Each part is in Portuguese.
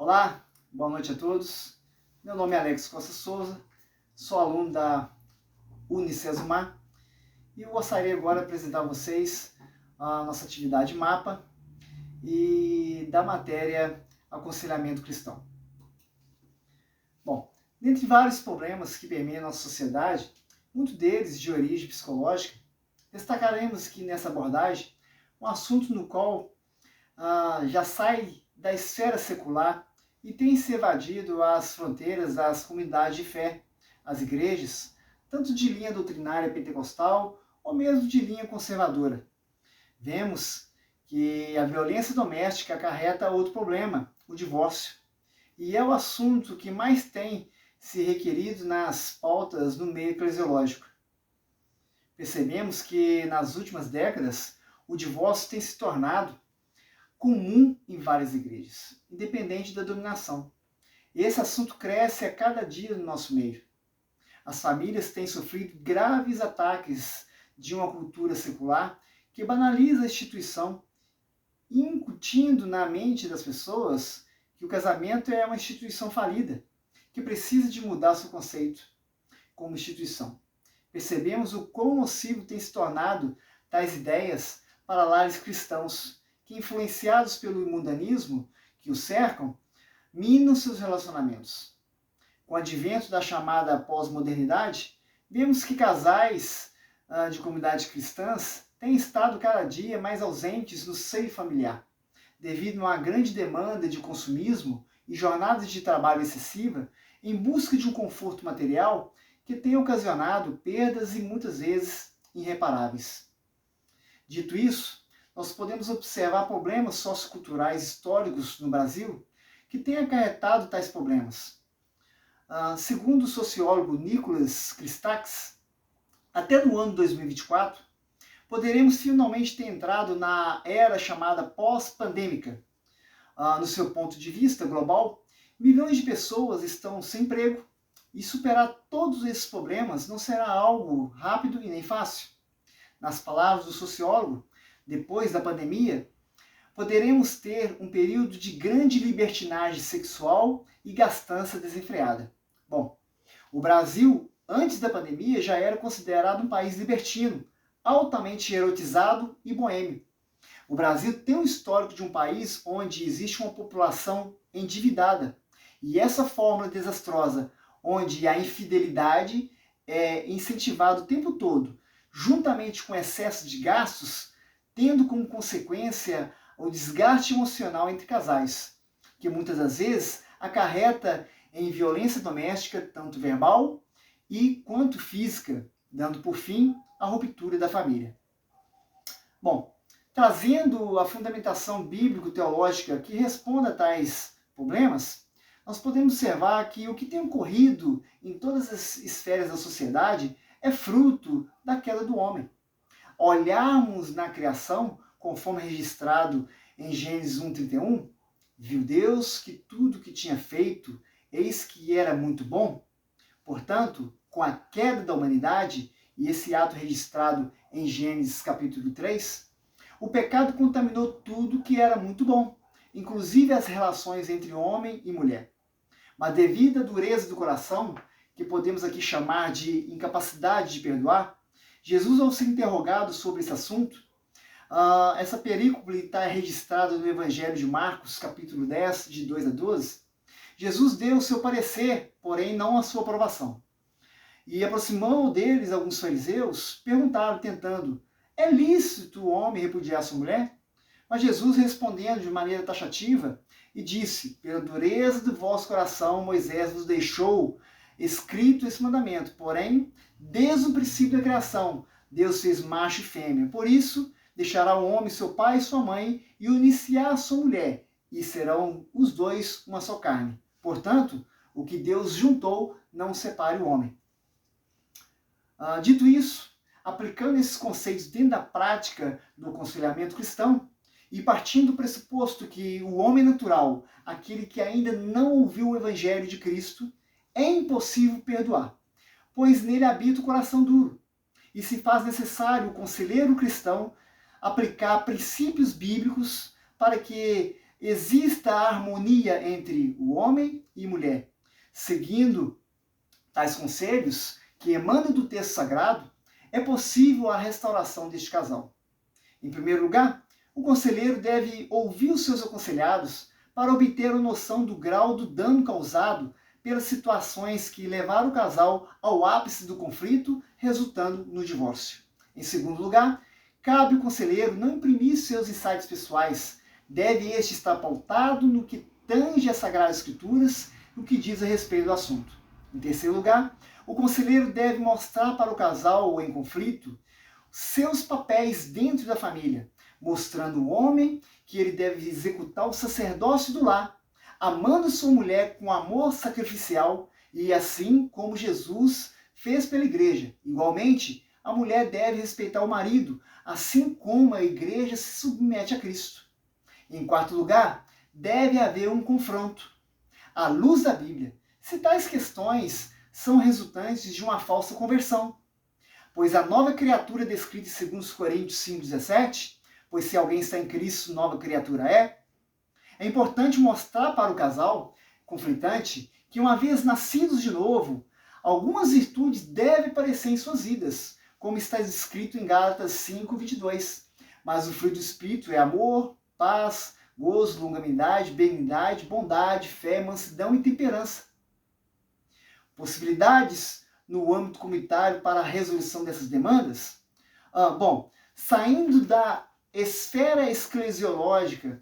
Olá, boa noite a todos. Meu nome é Alex Costa Souza, sou aluno da Unicesumar e eu gostaria agora de apresentar a vocês a nossa atividade MAPA e da matéria Aconselhamento Cristão. Bom, dentre vários problemas que permeiam a nossa sociedade, muitos deles de origem psicológica, destacaremos que nessa abordagem um assunto no qual já sai da esfera secular e tem se evadido as fronteiras das comunidades de fé, as igrejas, tanto de linha doutrinária pentecostal ou mesmo de linha conservadora. Vemos que a violência doméstica acarreta outro problema, o divórcio, e é o assunto que mais tem se requerido nas pautas no meio eclesiológico. Percebemos que nas últimas décadas o divórcio tem se tornado comum em várias igrejas, independente da dominação. Esse assunto cresce a cada dia no nosso meio. As famílias têm sofrido graves ataques de uma cultura secular que banaliza a instituição, incutindo na mente das pessoas que o casamento é uma instituição falida, que precisa de mudar seu conceito como instituição. Percebemos o quão nocivo tem se tornado tais ideias para lares cristãos, que, influenciados pelo mundanismo que os cercam, minam seus relacionamentos. Com o advento da chamada pós-modernidade, vemos que casais de comunidades cristãs têm estado cada dia mais ausentes no seio familiar, devido a uma grande demanda de consumismo e jornadas de trabalho excessiva em busca de um conforto material que tem ocasionado perdas e muitas vezes irreparáveis. Dito isso, nós podemos observar problemas socioculturais históricos no Brasil que têm acarretado tais problemas. Segundo o sociólogo Nicholas Christakis, até no ano 2024, poderemos finalmente ter entrado na era chamada pós-pandêmica. No seu ponto de vista global, milhões de pessoas estão sem emprego e superar todos esses problemas não será algo rápido e nem fácil. Nas palavras do sociólogo, depois da pandemia, poderemos ter um período de grande libertinagem sexual e gastança desenfreada. Bom, o Brasil, antes da pandemia, já era considerado um país libertino, altamente erotizado e boêmio. O Brasil tem um histórico de um país onde existe uma população endividada. E essa fórmula desastrosa, onde a infidelidade é incentivada o tempo todo, juntamente com excesso de gastos, tendo como consequência o desgaste emocional entre casais, que muitas das vezes acarreta em violência doméstica, tanto verbal e quanto física, dando por fim a ruptura da família. Bom, trazendo a fundamentação bíblico-teológica que responda a tais problemas, nós podemos observar que o que tem ocorrido em todas as esferas da sociedade é fruto da queda do homem. Olharmos na criação, conforme registrado em Gênesis 1:31, viu Deus que tudo que tinha feito, eis que era muito bom. Portanto, com a queda da humanidade, e esse ato registrado em Gênesis capítulo 3, o pecado contaminou tudo que era muito bom, inclusive as relações entre homem e mulher. Mas devido à dureza do coração, que podemos aqui chamar de incapacidade de perdoar, Jesus, ao ser interrogado sobre esse assunto, essa perícope está registrada no Evangelho de Marcos, capítulo 10, de 2 a 12. Jesus deu o seu parecer, porém não a sua aprovação. E aproximando deles alguns fariseus, perguntaram, tentando, é lícito o homem repudiar sua mulher? Mas Jesus, respondendo de maneira taxativa, e disse, pela dureza do vosso coração, Moisés vos deixou escrito esse mandamento. Porém, desde o princípio da criação, Deus fez macho e fêmea. Por isso, deixará o homem seu pai e sua mãe e unir-se-á a sua mulher, e serão os dois uma só carne. Portanto, o que Deus juntou, não separe o homem. Dito isso, aplicando esses conceitos dentro da prática do aconselhamento cristão, e partindo do pressuposto que o homem natural, aquele que ainda não ouviu o Evangelho de Cristo, é impossível perdoar, pois nele habita o coração duro, e se faz necessário o conselheiro cristão aplicar princípios bíblicos para que exista a harmonia entre o homem e mulher. Seguindo tais conselhos que emanam do texto sagrado, é possível a restauração deste casal. Em primeiro lugar, o conselheiro deve ouvir os seus aconselhados para obter a noção do grau do dano causado pelas situações que levaram o casal ao ápice do conflito, resultando no divórcio. Em segundo lugar, cabe ao conselheiro não imprimir seus insights pessoais. Deve este estar pautado no que tange as Sagradas Escrituras e o que diz a respeito do assunto. Em terceiro lugar, o conselheiro deve mostrar para o casal em conflito seus papéis dentro da família, mostrando o homem que ele deve executar o sacerdócio do lar, amando sua mulher com amor sacrificial e assim como Jesus fez pela igreja. Igualmente, a mulher deve respeitar o marido, assim como a igreja se submete a Cristo. Em quarto lugar, deve haver um confronto, à luz da Bíblia, se tais questões são resultantes de uma falsa conversão. Pois a nova criatura descrita em 2 Coríntios 5,17, pois se alguém está em Cristo, nova criatura é. É importante mostrar para o casal conflitante que, uma vez nascidos de novo, algumas virtudes devem aparecer em suas vidas, como está escrito em Gálatas 5:22. Mas o fruto do Espírito é amor, paz, gozo, longanimidade, benignidade, bondade, fé, mansidão e temperança. Possibilidades no âmbito comunitário para a resolução dessas demandas? Saindo da esfera eclesiológica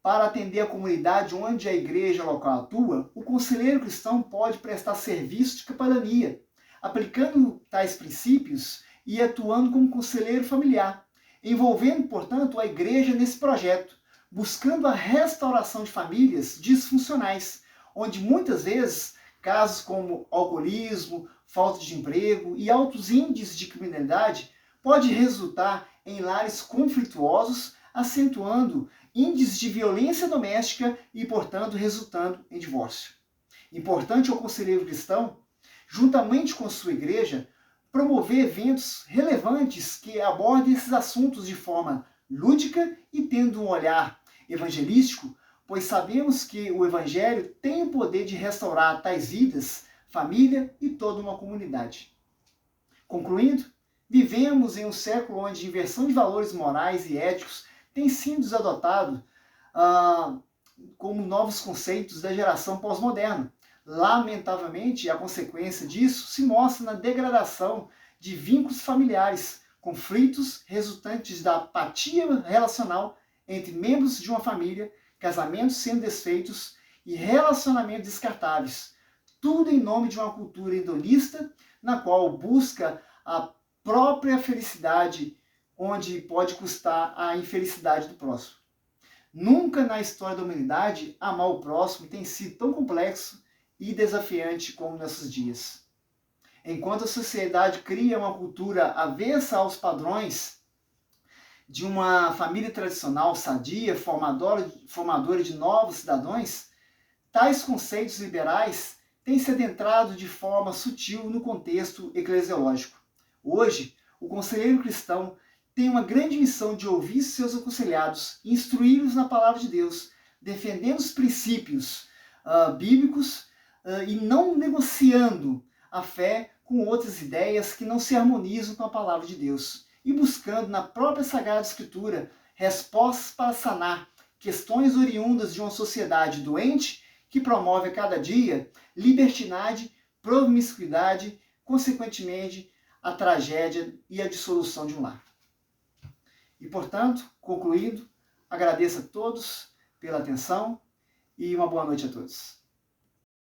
para atender a comunidade onde a igreja local atua, o conselheiro cristão pode prestar serviço de capelania, aplicando tais princípios e atuando como conselheiro familiar, envolvendo, portanto, a igreja nesse projeto, buscando a restauração de famílias disfuncionais, onde muitas vezes casos como alcoolismo, falta de emprego e altos índices de criminalidade pode resultar em lares conflituosos, acentuando índices de violência doméstica e, portanto, resultando em divórcio. Importante ao conselheiro cristão, juntamente com sua igreja, promover eventos relevantes que abordem esses assuntos de forma lúdica e tendo um olhar evangelístico, pois sabemos que o Evangelho tem o poder de restaurar tais vidas, família e toda uma comunidade. Concluindo, vivemos em um século onde a inversão de valores morais e éticos tem sido adotado como novos conceitos da geração pós-moderna. Lamentavelmente, a consequência disso se mostra na degradação de vínculos familiares, conflitos resultantes da apatia relacional entre membros de uma família, casamentos sendo desfeitos e relacionamentos descartáveis. Tudo em nome de uma cultura hedonista, na qual busca a própria felicidade, onde pode custar a infelicidade do próximo. Nunca na história da humanidade amar o próximo tem sido tão complexo e desafiante como nesses dias. Enquanto a sociedade cria uma cultura avessa aos padrões de uma família tradicional, sadia, formadora de novos cidadãos, tais conceitos liberais têm se adentrado de forma sutil no contexto eclesiológico. Hoje, o conselheiro cristão tem uma grande missão de ouvir seus aconselhados, instruí-los na palavra de Deus, defendendo os princípios bíblicos e não negociando a fé com outras ideias que não se harmonizam com a palavra de Deus, e buscando na própria Sagrada Escritura respostas para sanar questões oriundas de uma sociedade doente que promove a cada dia libertinagem, promiscuidade, consequentemente a tragédia e a dissolução de um lar. E, portanto, concluindo, agradeço a todos pela atenção e uma boa noite a todos.